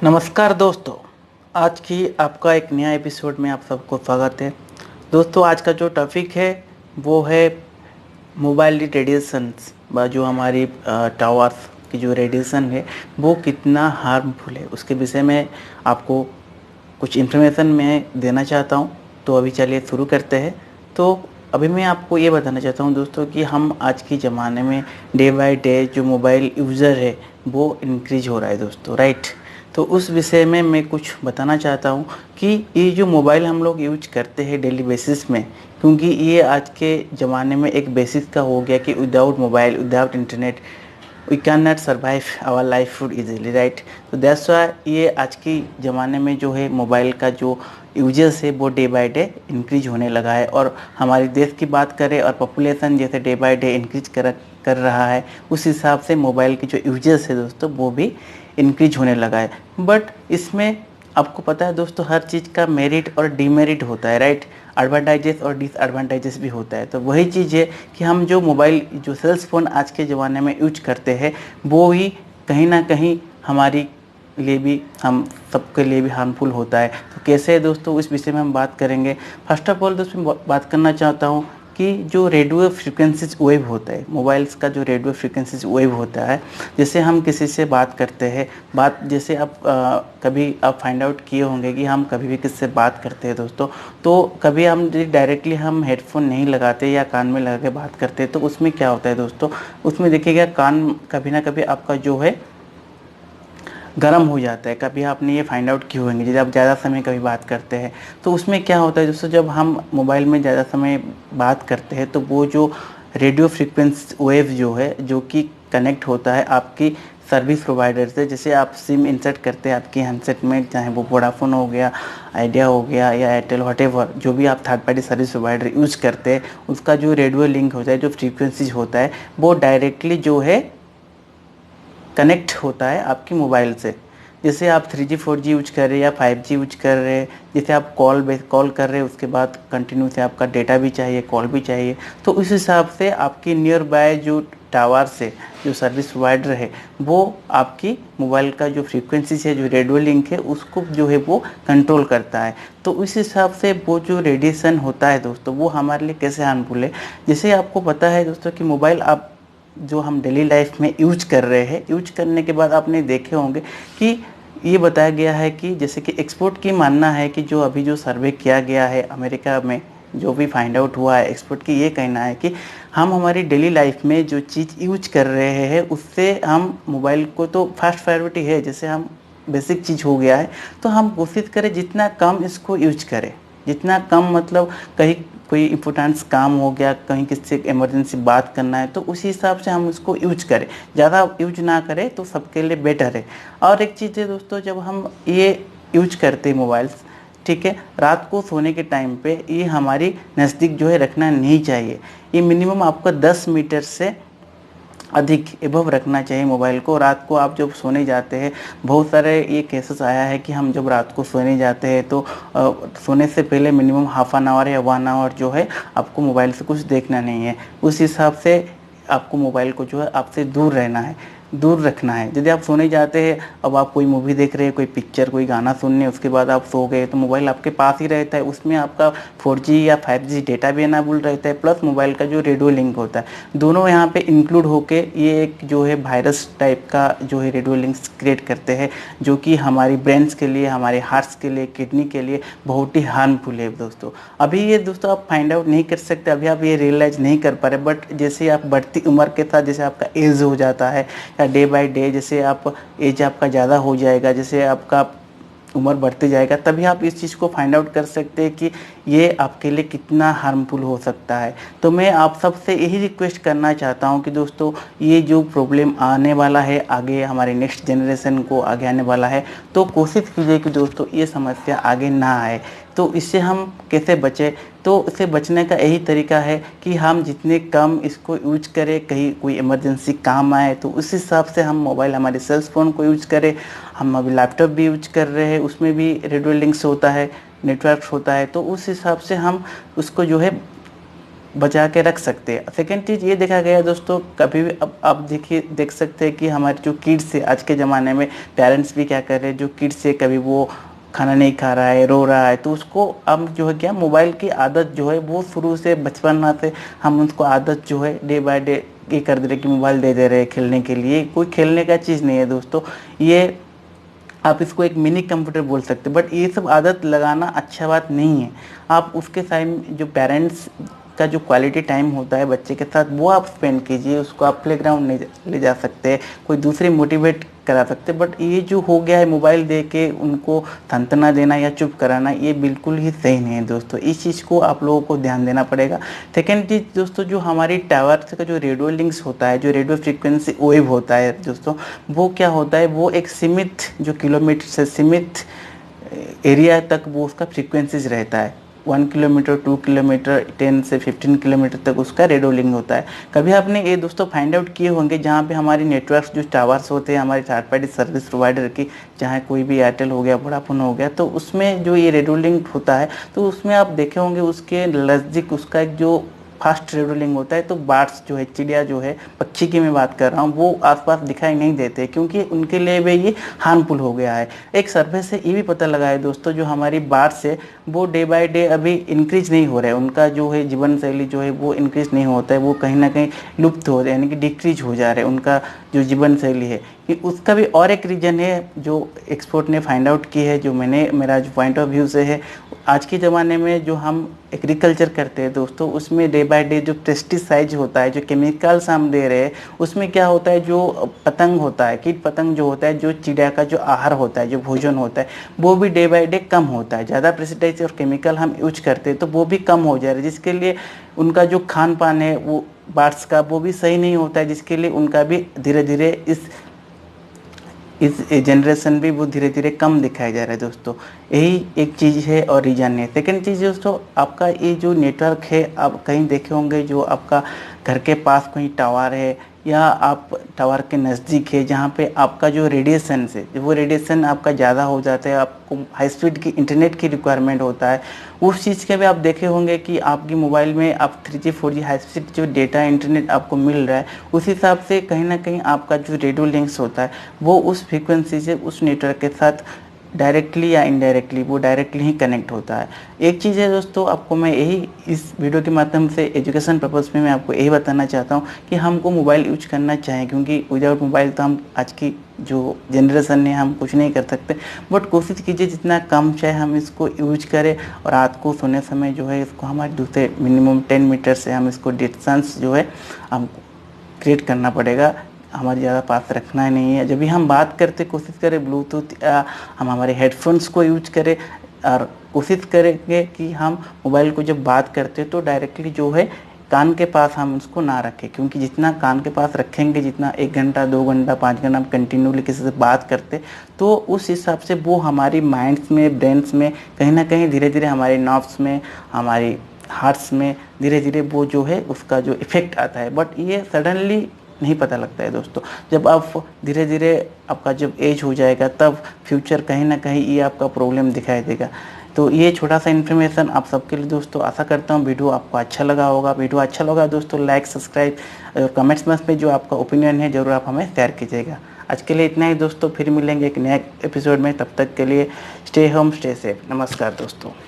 नमस्कार दोस्तों। आज की आपका एक नया एपिसोड में आप सबको स्वागत है। दोस्तों, आज का जो टॉपिक है वो है मोबाइल रेडिएशंस, जो हमारी टावर्स की जो रेडिएशन है वो कितना हार्मफुल है, उसके विषय में आपको कुछ इन्फॉर्मेशन मैं देना चाहता हूँ। तो अभी चलिए शुरू करते हैं। तो अभी मैं आपको ये बताना चाहता हूँ दोस्तों कि हम आज के ज़माने में डे बाय डे जो मोबाइल यूज़र है वो इंक्रीज हो रहा है दोस्तों, राइट। तो उस विषय में मैं कुछ बताना चाहता हूँ कि ये जो मोबाइल हम लोग यूज करते हैं डेली बेसिस में, क्योंकि ये आज के ज़माने में एक बेसिस का हो गया कि without mobile, without internet we can not survive our life food easily, right. तो दैट्स वाई ये आज की ज़माने में जो है मोबाइल का जो यूजर्स है वो डे बाय डे इंक्रीज होने लगा है। और हमारे देश की बात करें और पॉपुलेशन जैसे डे बाय डे इंक्रीज कर रहा है, उस हिसाब से मोबाइल के जो यूजर्स है दोस्तों वो भी इंक्रीज होने लगा है। बट इसमें आपको पता है दोस्तों, हर चीज़ का मेरिट और डीमेरिट होता है, राइट। एडवांटेजेस और डिसएडवांटेजेस भी होता है। तो वही चीज़ है कि हम जो मोबाइल, जो सेल्स फ़ोन आज के ज़माने में यूज करते हैं वो ही कहीं ना कहीं हमारी लिए भी, हम सबके लिए भी हार्मफुल होता है। तो कैसे है दोस्तों, इस विषय में हम बात करेंगे। फर्स्ट ऑफ ऑल दोस्तों मैं बात करना चाहता हूँ कि जो रेडियो फ्रिक्वेंसीज वेव होता है, मोबाइल्स का जो रेडियो फ्रिक्वेंसीज वेव होता है, जैसे हम किसी से बात करते हैं, बात जैसे आप कभी आप फाइंड आउट किए होंगे कि हम कभी भी किसी से बात करते हैं दोस्तों, तो कभी हम डायरेक्टली हम हेडफोन नहीं लगाते या कान में लगा के बात करते हैं, तो उसमें क्या होता है दोस्तों, उसमें देखिएगा कान कभी ना कभी आपका जो है गर्म हो जाता है। कभी आपने ये फाइंड आउट किए होंगे, जब आप ज़्यादा समय कभी बात करते हैं तो उसमें क्या होता है दोस्तों, जब हम मोबाइल में ज़्यादा समय बात करते हैं तो वो जो रेडियो फ्रिक्वेंसी वेव जो है, जो कि कनेक्ट होता है आपकी सर्विस प्रोवाइडर से, जैसे आप सिम इंसर्ट करते हैं आपकी हैंडसेट में, चाहे वो वोडाफोन हो गया, आइडिया हो गया या एयरटेल, व्हाटएवर जो भी आप third party service provider use करते हैं, उसका जो रेडियो लिंक होता है, जो फ्रीक्वेंसीज होता है, वो डायरेक्टली जो है कनेक्ट होता है आपकी मोबाइल से। जैसे आप 3G 4G यूज कर रहे हैं या 5G यूज कर रहे हैं, जैसे आप कॉल कर रहे हैं, उसके बाद कंटिन्यू से आपका डेटा भी चाहिए, कॉल भी चाहिए, तो उस हिसाब से आपकी नियर बाय जो टावर से जो सर्विस प्रोवाइडर है वो आपकी मोबाइल का जो फ्रीक्वेंसी है, जो रेडियो लिंक है, उसको जो है वो कंट्रोल करता है। तो उस हिसाब से वो जो रेडिएशन होता है दोस्तों वो हमारे लिए कैसे हार्मफुल है। जैसे आपको पता है दोस्तों कि मोबाइल आप जो हम डेली लाइफ में यूज कर रहे हैं, यूज करने के बाद आपने देखे होंगे कि ये बताया गया है कि जैसे कि एक्सपर्ट की मानना है कि जो अभी जो सर्वे किया गया है अमेरिका में, जो भी फाइंड आउट हुआ है, एक्सपर्ट की ये कहना है कि हम हमारी डेली लाइफ में जो चीज़ यूज कर रहे हैं उससे हम मोबाइल को तो फर्स्ट प्रायोरिटी है, जैसे हम बेसिक चीज़ हो गया है, तो हम कोशिश करें जितना कम इसको यूज करें, जितना कम मतलब कहीं कोई इम्पोर्टेंस काम हो गया, कहीं किसी से इमरजेंसी बात करना है, तो उसी हिसाब से हम उसको यूज करें, ज़्यादा यूज ना करें तो सबके लिए बेटर है। और एक चीज़ है दोस्तों, जब हम ये यूज करते हैं मोबाइल्स, ठीक है, रात को सोने के टाइम पे ये हमारी नज़दीक जो है रखना नहीं चाहिए। ये मिनिमम आपको 10 मीटर से अधिक एबव रखना चाहिए मोबाइल को। रात को आप जब सोने जाते हैं, बहुत सारे ये केसेस आया है कि हम जब रात को सोने जाते हैं तो सोने से पहले मिनिमम हाफ एन आवर या 1 आवर जो है आपको मोबाइल से कुछ देखना नहीं है। उस हिसाब से आपको मोबाइल को जो है आपसे दूर रहना है, दूर रखना है। यदि आप सोने जाते हैं, अब आप कोई मूवी देख रहे हैं, कोई पिक्चर, कोई गाना सुनने, उसके बाद आप सो गए, तो मोबाइल आपके पास ही रहता है, उसमें आपका 4G या 5G डेटा भी एनाबल रहता है, प्लस मोबाइल का जो रेडियो लिंक होता है, दोनों यहाँ पे इंक्लूड होके ये एक जो है वायरस टाइप का जो है रेडियो लिंक्स क्रिएट करते हैं, जो कि हमारी ब्रेन्स के लिए, हमारे हार्ट्स के लिए, किडनी के लिए बहुत ही हार्मफुल है दोस्तों। अभी ये दोस्तों आप फाइंड आउट नहीं कर सकते, अभी आप ये रियलाइज़ नहीं कर पा रहे, बट जैसे आप बढ़ती उम्र के साथ, जैसे आपका एज हो जाता है या डे बाय डे जैसे आप एज आपका ज़्यादा हो जाएगा, जैसे आपका उम्र बढ़ते जाएगा, तभी आप इस चीज़ को फाइंड आउट कर सकते हैं कि ये आपके लिए कितना हार्मफुल हो सकता है। तो मैं आप सबसे यही रिक्वेस्ट करना चाहता हूँ कि दोस्तों ये जो प्रॉब्लम आने वाला है आगे, हमारे नेक्स्ट जनरेशन को आगे आने वाला है, तो कोशिश कीजिए कि दोस्तों ये समस्या आगे ना आए। तो इससे हम कैसे बचें, तो इससे बचने का यही तरीका है कि हम जितने कम इसको यूज करें, कहीं कोई इमरजेंसी काम आए तो उस हिसाब से हम मोबाइल, हमारे सेल्स फ़ोन को यूज करें। हम अभी लैपटॉप भी यूज कर रहे हैं, उसमें भी रेडियो लिंक्स होता है, नेटवर्क होता है, तो उस हिसाब से हम उसको जो है बचा के रख सकते हैं। सेकेंड चीज़ ये देखा गया है दोस्तों, कभी भी अब आप देख सकते हैं कि हमारे जो किड्स है आज के ज़माने में, पेरेंट्स भी क्या कर रहे हैं, जो किड्स है कभी वो खाना नहीं खा रहा है, रो रहा है, तो उसको हम जो है क्या मोबाइल की आदत जो है वो शुरू से बचपन से हम उसको आदत जो है डे बाय डे ये कर दे रहे कि मोबाइल दे दे रहे हैं खेलने के लिए। कोई खेलने का चीज़ नहीं है दोस्तों, ये आप इसको एक मिनी कंप्यूटर बोल सकते हैं, बट ये सब आदत लगाना अच्छा बात नहीं है। आप उसके टाइम जो पेरेंट्स का जो क्वालिटी टाइम होता है बच्चे के साथ वो आप स्पेंड कीजिए, उसको आप प्लेग्राउंड नहीं ले जा सकते, कोई दूसरी मोटिवेट करा सकते, बट ये जो हो गया है मोबाइल दे के उनको सांत्वना देना या चुप कराना, ये बिल्कुल ही सही नहीं है दोस्तों। इस चीज़ को आप लोगों को ध्यान देना पड़ेगा। सेकेंड चीज़ दोस्तों, जो हमारी टावर का जो रेडियो लिंक्स होता है, जो रेडियो फ्रिक्वेंसी वेव होता है दोस्तों, वो क्या होता है, वो एक सीमित जो किलोमीटर से सीमित एरिया तक वो उसका फ्रीक्वेंसीज रहता है। 1 किलोमीटर, 2 किलोमीटर, 10 से 15 किलोमीटर तक उसका रेडियो लिंक होता है। कभी आपने ये दोस्तों फाइंड आउट किए होंगे जहाँ पे हमारी नेटवर्क्स जो टावर्स होते हैं हमारे थर्ड पार्टी सर्विस प्रोवाइडर की, चाहे कोई भी एयरटेल हो गया, वोडाफोन हो गया, तो उसमें जो ये रेडियो लिंक होता है तो उसमें आप देखे होंगे उसके नज़दीक उसका एक जो फास्ट रेडियो लिंक होता है, तो बर्ड्स जो है, चिड़िया जो है, पक्षी की मैं बात कर रहा हूँ, वो आसपास दिखाई नहीं देते क्योंकि उनके लिए भी ये हार्मफुल हो गया है। एक सर्वे से ये भी पता लगा है दोस्तों, जो हमारी बर्ड्स है वो डे बाय डे अभी इंक्रीज नहीं हो रहा है, उनका जो है जीवन शैली जो है वो इंक्रीज नहीं होता है, वो कहीं ना कहीं लुप्त हो रहे हैं, यानी कि डिक्रीज हो जा रहे हैं उनका जो जीवन शैली है। कि उसका भी और एक रीज़न है जो एक्सपर्ट ने फाइंड आउट की है, जो मैंने मेरा जो पॉइंट ऑफ व्यू से है, आज के ज़माने में जो हम एग्रीकल्चर करते हैं दोस्तों, उसमें डे बाय डे जो पेस्टिसाइड होता है, जो केमिकल्स हम दे रहे हैं, उसमें क्या होता है, जो पतंग होता है, कीट पतंग जो होता है, जो चिड़िया का जो आहार होता है, जो भोजन होता है, वो भी डे बाय डे कम होता है। ज़्यादा पेस्टिसाइड और केमिकल हम यूज करते हैं तो वो भी कम हो जा रहा है, जिसके लिए उनका जो खान पान है वो बर्ड्स का वो भी सही नहीं होता है, जिसके लिए उनका भी धीरे धीरे इस जनरेशन भी वो धीरे धीरे कम दिखाया जा रहा है दोस्तों। यही एक चीज़ है और रीजन है। सेकेंड चीज़ दोस्तों, आपका ये जो नेटवर्क है, आप कहीं देखे होंगे जो आपका घर के पास कोई टावर है या आप टावर के नज़दीक है, जहाँ पे आपका जो रेडिएशन से वो रेडिएशन आपका ज़्यादा हो जाता है, आपको हाई स्पीड की इंटरनेट की रिक्वायरमेंट होता है, उस चीज़ के भी आप देखे होंगे कि आपकी मोबाइल में आप 3G 4G हाई स्पीड जो डेटा इंटरनेट आपको मिल रहा है, उस हिसाब से कहीं ना कहीं आपका जो रेडियो लिंक्स होता है वो उस फ्रीक्वेंसी से उस नेटवर्क के साथ डायरेक्टली या इनडायरेक्टली वो डायरेक्टली ही कनेक्ट होता है। एक चीज़ है दोस्तों, आपको मैं यही इस वीडियो के माध्यम से एजुकेशन पर्पज़ में मैं आपको यही बताना चाहता हूँ कि हमको मोबाइल यूज करना चाहिए, क्योंकि विदाउट मोबाइल तो हम आज की जो जनरेशन है हम कुछ नहीं कर सकते, बट कोशिश कीजिए जितना कम चाहे हम इसको यूज करें, और रात को सोने समय जो है इसको हमारे दूसरे मिनिमम 10 मीटर से हम इसको डिस्टेंस जो है हमको क्रिएट करना पड़ेगा, हमारी ज़्यादा पास रखना ही नहीं है। जब भी हम बात करते कोशिश करें ब्लूटूथ हम हमारे हेडफोन्स को यूज करें, और कोशिश करेंगे कि हम मोबाइल को जब बात करते तो डायरेक्टली जो है कान के पास हम उसको ना रखें, क्योंकि जितना कान के पास रखेंगे, जितना 1 घंटा 2 घंटा 5 घंटा हम कंटिन्यूली किसी से बात करते, तो उस हिसाब से वो हमारी माइंड्स में, ब्रेन्स में कहीं ना कहीं धीरे धीरे हमारे नर्व्स में, हमारी हार्ट्स में धीरे धीरे वो जो है उसका जो इफ़ेक्ट आता है। बट ये सडनली नहीं पता लगता है दोस्तों, जब आप धीरे धीरे आपका जब एज हो जाएगा तब फ्यूचर कहीं ना कहीं ये आपका प्रॉब्लम दिखाई देगा। तो ये छोटा सा इन्फॉर्मेशन आप सबके लिए दोस्तों, आशा करता हूँ वीडियो आपको अच्छा लगा होगा। वीडियो अच्छा लगा दोस्तों लाइक सब्सक्राइब और कमेंट्स बॉक्स में जो आपका ओपिनियन है ज़रूर आप हमें शेयर कीजिएगा। आज के लिए इतना ही दोस्तों, फिर मिलेंगे एक नए एपिसोड में, तब तक के लिए स्टे होम स्टे सेफ। नमस्कार दोस्तों।